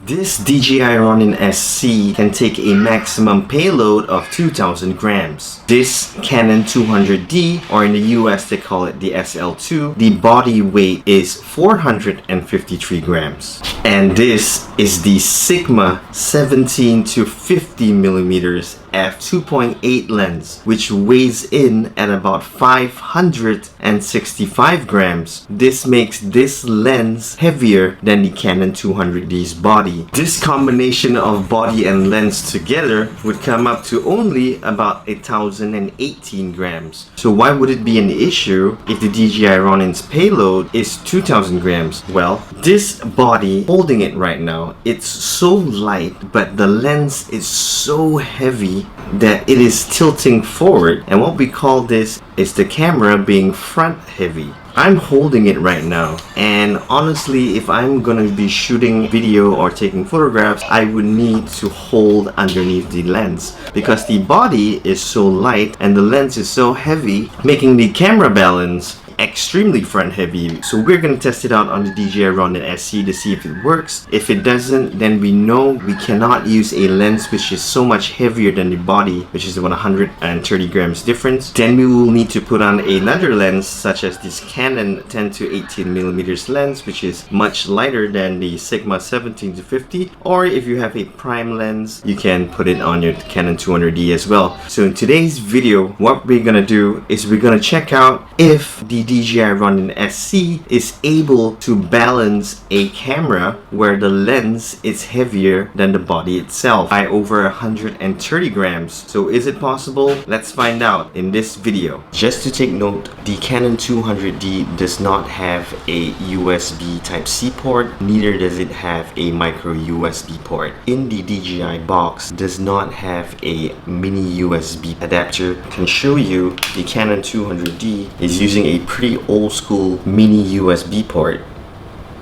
This DJI Ronin SC can take a maximum payload of 2,000 grams. This Canon 200D, or in the US they call it the SL2, the body weight is 453 grams. And this is the Sigma 17 to 50 millimeters f2.8 lens, which weighs in at about 565 grams. This makes this lens heavier than the Canon 200D's body. This combination of body and lens together would come up to only about 1,018 grams. So why would it be an issue if the DJI Ronin's payload is 2,000 grams? Well, this body, holding it right now, it's so light, but the lens is so heavy that it is tilting forward, and what we call this is the camera being front heavy. I'm holding it right now, and honestly, if I'm gonna be shooting video or taking photographs, I would need to hold underneath the lens because the body is so light and the lens is so heavy, making the camera balance extremely front heavy. So we're gonna test it out on the DJI Ronin SC to see if it works. If it doesn't, then we know we cannot use a lens which is so much heavier than the body, which is about 130 grams difference. Then we will need to put on another lens such as this Canon 10 to 18 millimeters lens, which is much lighter than the Sigma 17 to 50, or if you have a prime lens, you can put it on your Canon 200D as well. So in today's video, what we're gonna do is we're gonna check out if the DJI Ronin SC is able to balance a camera where the lens is heavier than the body itself by over 130 grams. So is it possible? Let's find out in this video. Just to take note, the Canon 200D does not have a USB Type-C port, neither does it have a micro USB port. In the DJI box does not have a mini USB adapter. I can show you the Canon 200D is using a pretty old school mini USB port.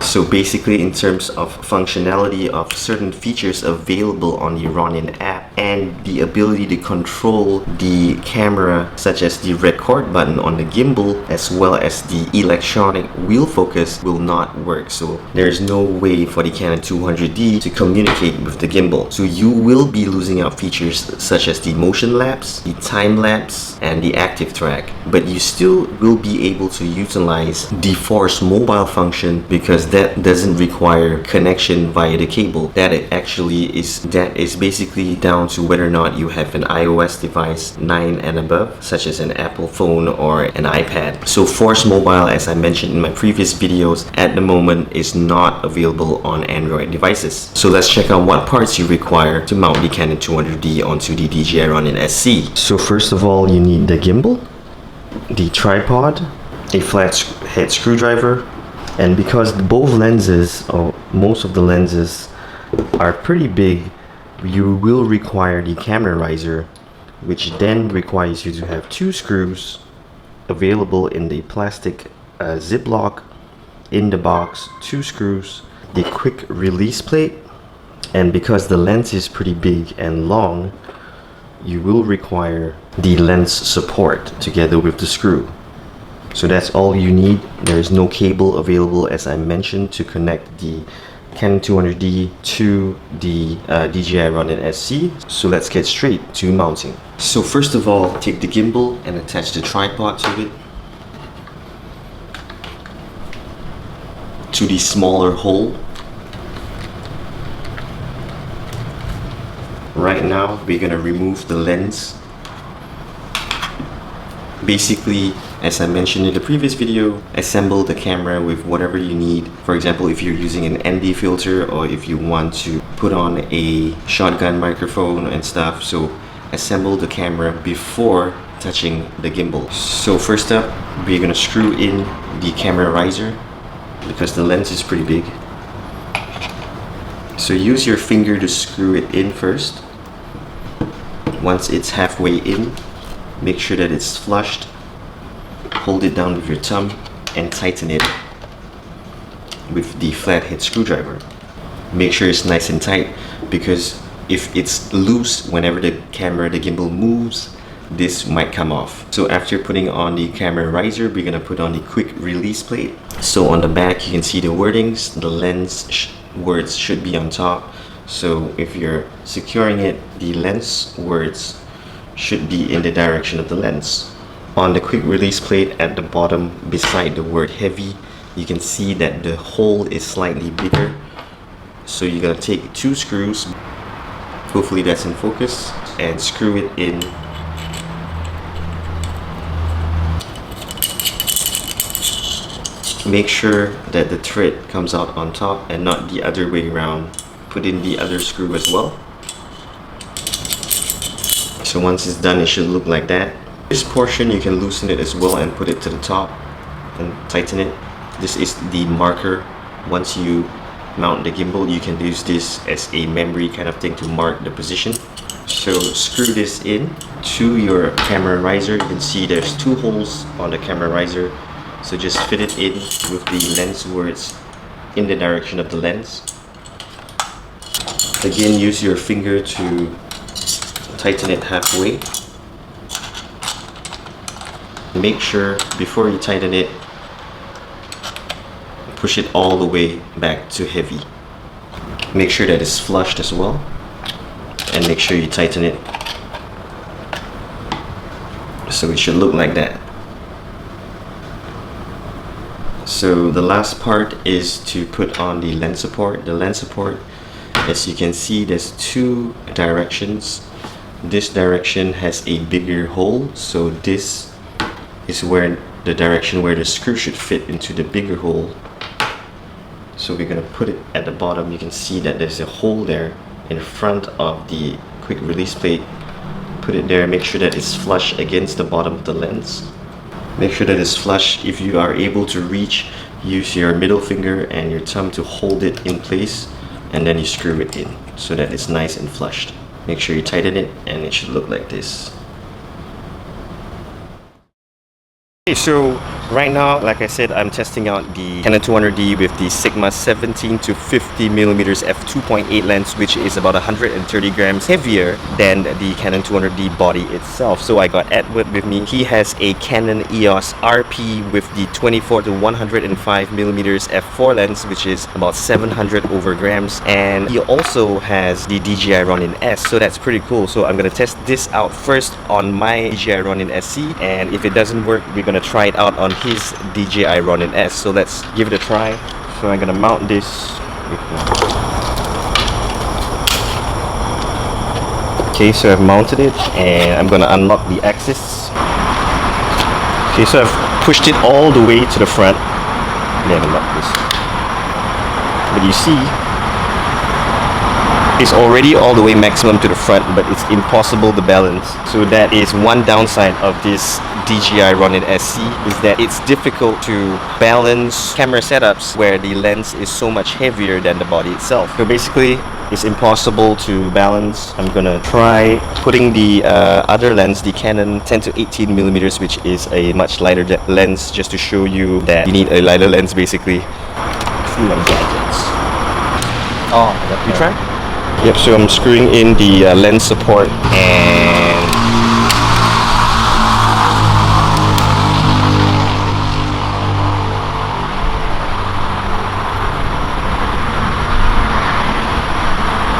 So basically, in terms of functionality of certain features available on the Ronin app and the ability to control the camera, such as the record button on the gimbal as well as the electronic wheel focus, will not work. So there's no way for the Canon 200D to communicate with the gimbal. So you will be losing out features such as the motion lapse, the time lapse, and the active track. But you still will be able to utilize the force mobile function because that doesn't require connection via the cable. That is basically down to whether or not you have an iOS device 9 and above, such as an Apple phone or an iPad. So Force Mobile, as I mentioned in my previous videos, at the moment is not available on Android devices. So let's check out what parts you require to mount the Canon 200D onto the DJI Ronin SC. So first of all, you need the gimbal, the tripod, a flat head screwdriver, and because both lenses, or most of the lenses, are pretty big, you will require the camera riser, which then requires you to have 2 screws available in the plastic ziplock in the box, 2 screws, the quick release plate, and because the lens is pretty big and long, you will require the lens support together with the screw. So that's all you need. There is no cable available, as I mentioned, to connect the Canon 200D to the DJI Ronin SC. So let's get straight to mounting. So first of all, take the gimbal and attach the tripod to it, to the smaller hole. Right now, we're gonna remove the lens. Basically, as I mentioned in the previous video, assemble the camera with whatever you need. For example, if you're using an ND filter or if you want to put on a shotgun microphone and stuff. So assemble the camera before touching the gimbal. So first up, we're gonna screw in the camera riser because the lens is pretty big. So use your finger to screw it in first. Once it's halfway in, make sure that it's flushed. Hold it down with your thumb and tighten it with the flathead screwdriver. Make sure it's nice and tight because if it's loose, whenever the gimbal moves, this might come off. So after putting on the camera riser, we're gonna put on the quick release plate. So on the back, you can see the wordings, the lens words should be on top. So if you're securing it, the lens words should be in the direction of the lens. On the quick release plate at the bottom beside the word heavy, you can see that the hole is slightly bigger. So you're gonna take 2 screws, hopefully that's in focus, and screw it in. Make sure that the thread comes out on top and not the other way around. Put in the other screw as well. So once it's done, it should look like that. This portion you can loosen it as well and put it to the top and tighten it. This is the marker. Once you mount the gimbal, you can use this as a memory kind of thing to mark the position. So screw this in to your camera riser. You can see there's 2 holes on the camera riser. So just fit it in with the lens words in the direction of the lens. Again, use your finger to tighten it halfway. Make sure before you tighten it, push it all the way back to heavy. Make sure that it's flushed as well, and make sure you tighten it so it should look like that. So the last part is to put on the lens support. The lens support, as you can see, there's 2 directions. This direction has a bigger hole, so this is where the direction where the screw should fit into the bigger hole. So we're gonna put it at the bottom. You can see that there's a hole there in front of the quick release plate. Put it there, make sure that it's flush against the bottom of the lens. Make sure that it's flush. If you are able to reach, use your middle finger and your thumb to hold it in place, and then you screw it in so that it's nice and flushed. Make sure you tighten it and it should look like this. Okay, so right now, like I said, I'm testing out the Canon 200D with the Sigma 17 to 50mm f2.8 lens, which is about 130 grams heavier than the Canon 200D body itself. So I got Edward with me. He has a Canon EOS RP with the 24 to 105mm f4 lens, which is about 700 over grams, and he also has the DJI Ronin S. So that's pretty cool. So I'm gonna test this out first on my DJI Ronin SC, and if it doesn't work, we're gonna try it out on his DJI Ronin S. So let's give it a try. So I'm gonna mount this. Okay, so I've mounted it and I'm gonna unlock the axis. Okay, so I've pushed it all the way to the front. Let me unlock this. But you see, it's already all the way maximum to the front, but it's impossible to balance. So that is one downside of this DJI Ronin SC, is that it's difficult to balance camera setups where the lens is so much heavier than the body itself. So basically, it's impossible to balance. I'm gonna try putting the other lens, the Canon 10 to 18mm, which is a much lighter lens, just to show you that you need a lighter lens basically. Oh, you try? Yep, so I'm screwing in the lens support and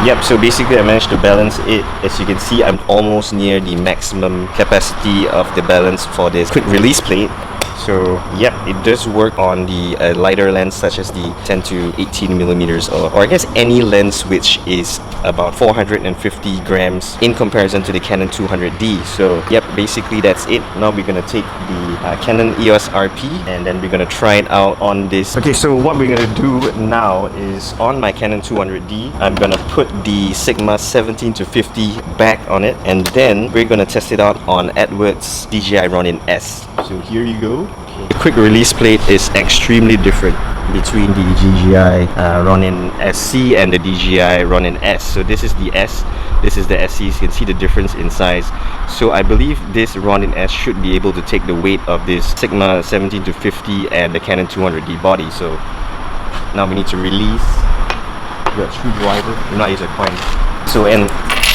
yep, so basically I managed to balance it. As you can see, I'm almost near the maximum capacity of the balance for this quick release plate. So yep, it does work on the lighter lens such as the 10 to 18mm or I guess any lens which is about 450 grams in comparison to the Canon 200D. So yep, basically that's it. Now we're gonna take the Canon EOS RP and then we're gonna try it out on this. Okay, so what we're gonna do now is on my Canon 200D, I'm gonna put the Sigma 17 to 50 back on it, and then we're gonna test it out on Edward's DJI Ronin S. So here you go. The quick release plate is extremely different between the DJI Ronin SC and the DJI Ronin S. So this is the S, this is the SC. You can see the difference in size. So I believe this Ronin S should be able to take the weight of this Sigma 17 to 50 and the Canon 200D body. So now we need to release the screwdriver. Do not use a coin. So and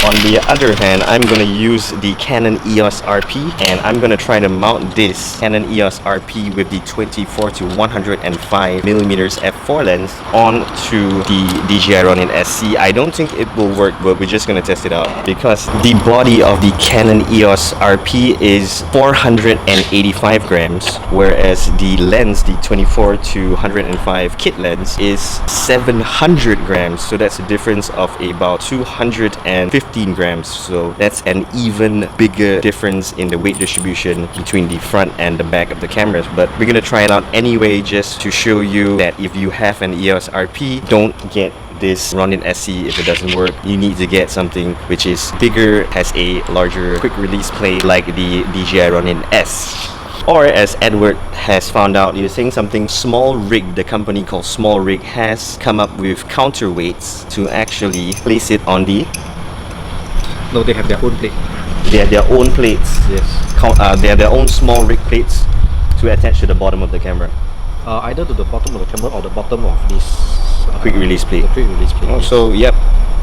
On the other hand, I'm gonna use the Canon EOS RP, and I'm gonna try to mount this Canon EOS RP with the 24 to 105 millimeters f4 lens onto the DJI Ronin SC. I don't think it will work, but we're just gonna test it out because the body of the Canon EOS RP is 485 grams, whereas the lens, the 24 to 105 kit lens, is 700 grams. So that's a difference of about 215 grams, so that's an even bigger difference in the weight distribution between the front and the back of the cameras. But we're gonna try it out anyway, just to show you that if you have an EOS RP, don't get this Ronin SC if it doesn't work. You need to get something which is bigger, has a larger quick release plate like the DJI Ronin S. Or as Edward has found out using something Small Rig, the company called Small Rig has come up with counterweights to actually place it on the... No, they have their own plate. They have their own plates. Yes. They have their own Small Rig plates to attach to the bottom of the camera. Either to the bottom of the camera or the bottom of this Quick release plate. quick release plate. Oh, so yep.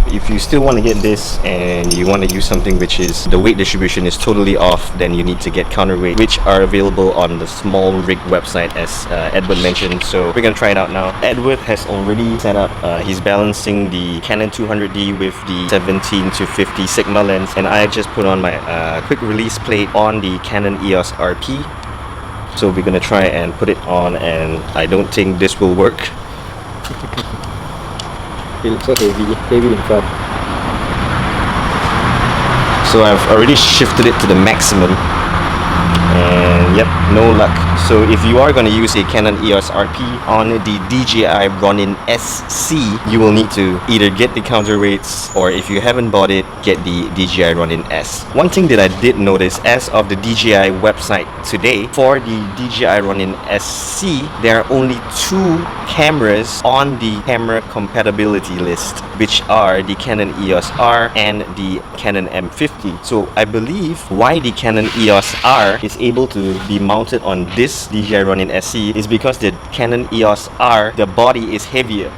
If you still want to get this and you want to use something which is the weight distribution is totally off, then you need to get counterweight, which are available on the Small Rig website, as Edward mentioned. So we're gonna try it out now. Edward has already set up, he's balancing the Canon 200D with the 17 to 50 Sigma lens, and I just put on my quick release plate on the Canon EOS RP. So we're gonna try and put it on, and I don't think this will work. It looks so heavy in front. So I've already shifted it to the maximum, and yep, no luck. So if you are going to use a Canon EOS RP on the DJI Ronin SC, you will need to either get the counterweights, or if you haven't bought it, get the DJI Ronin S. One thing that I did notice as of the DJI website today, for the DJI Ronin SC, there are only 2 cameras on the camera compatibility list, which are the Canon EOS R and the Canon M50. So I believe why the Canon EOS R is able to be mounted on this DJI Ronin SC is because the Canon EOS R, the body is heavier.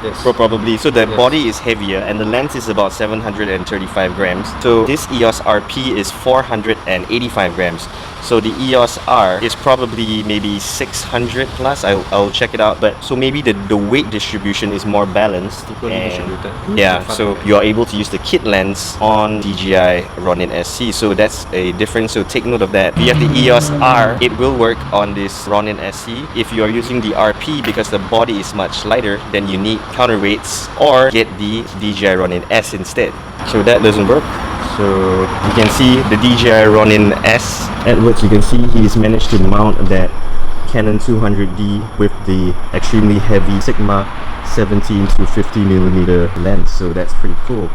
Yes. Probably. So the Yes. body is heavier and the lens is about 735 grams. So this EOS RP is 485 grams. So the EOS R is probably maybe 600 plus. I'll check it out. But so maybe the weight distribution is more balanced. Equally distributed. Yeah, so you are able to use the kit lens on DJI Ronin SC. So that's a difference. So take note of that. If you have the EOS R, it will work on this Ronin SC. If you are using the RP, because the body is much lighter, then you need counterweights, or get the DJI Ronin S instead. So that doesn't work. So you can see the DJI Ronin S. Edwards, you can see he's managed to mount that Canon 200D with the extremely heavy Sigma 17 to 50 millimeter lens. So that's pretty cool.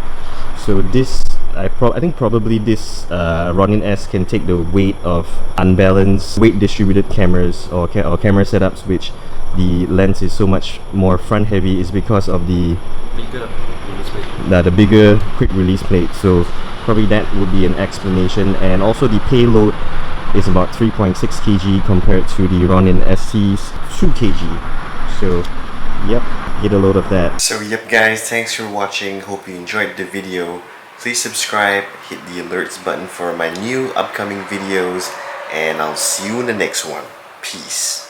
So this, I think probably this Ronin S can take the weight of unbalanced weight distributed cameras or camera setups, which the lens is so much more front heavy, is because of the Bigger release plate. the bigger quick release plate. So probably that would be an explanation. And also the payload is about 3.6 kg compared to the Ronin SC's 2 kg. So yep, get a load of that. So yep guys, thanks for watching. Hope you enjoyed the video. Please subscribe, hit the alerts button for my new upcoming videos, and I'll see you in the next one. Peace.